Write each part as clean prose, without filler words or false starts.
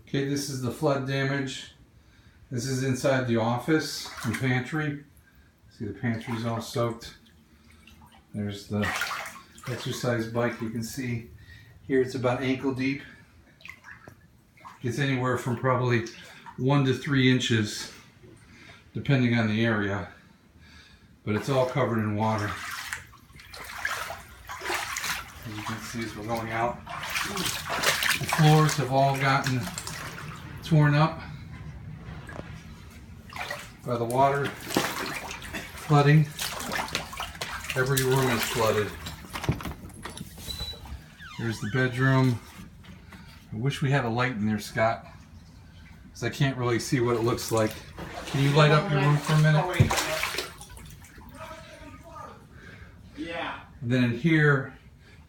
Okay, this is the flood damage. This is inside the office and pantry. See, the pantry's all soaked. There's the exercise bike. You can see here it's about ankle deep. It's anywhere from probably 1 to 3 inches, depending on the area. But it's all covered in water. As you can see as we're going out, the floors have all gotten torn up by the water flooding. Every room is flooded. Here's the bedroom. I wish we had a light in there, Scott, because I can't really see what it looks like. Can you light up your room for a minute? Yeah. And then in here,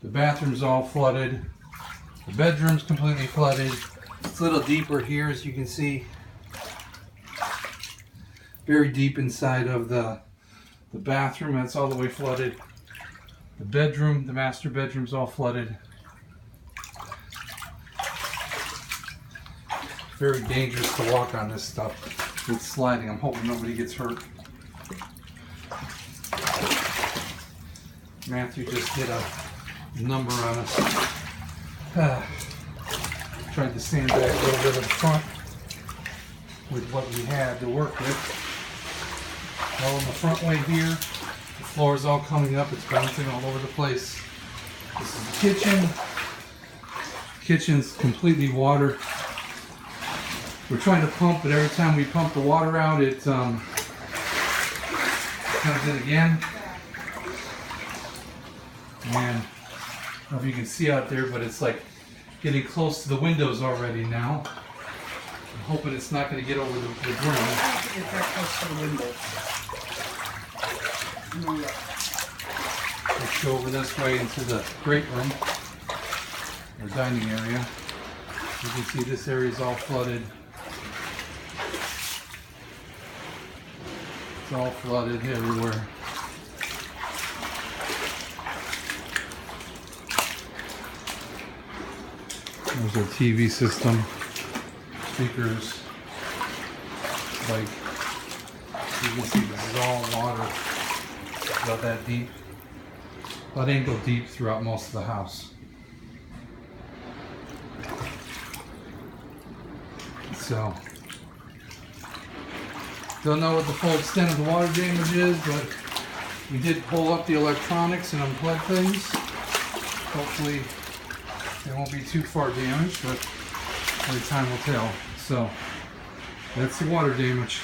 the bathroom's all flooded. The bedroom's completely flooded. It's a little deeper here, as you can see. Very deep inside of the bathroom. That's all the way flooded. The bedroom, the master bedroom's all flooded. Very dangerous to walk on this stuff. It's sliding. I'm hoping nobody gets hurt. Matthew just hit a number on us. Tried to sandbag a little bit of the front with what we had to work with. All in the front way here. The floor is all coming up. It's bouncing all over the place. This is the kitchen. Kitchen's completely water. We're trying to pump, but every time we pump the water out, it comes in again. And I don't know if you can see out there, but it's like getting close to the windows already now. I'm hoping it's not going to get over the brim. I don't think it's that close to the window. Let's go over this way into the great room, or dining area. You can see this area is all flooded. It's all flooded everywhere. There's our TV system, speakers, like, you can see this is all water, about that deep, about ankle deep throughout most of the house. So, don't know what the full extent of the water damage is, but we did pull up the electronics and unplug things. Hopefully it won't be too far damaged, but only time will tell. So that's the water damage.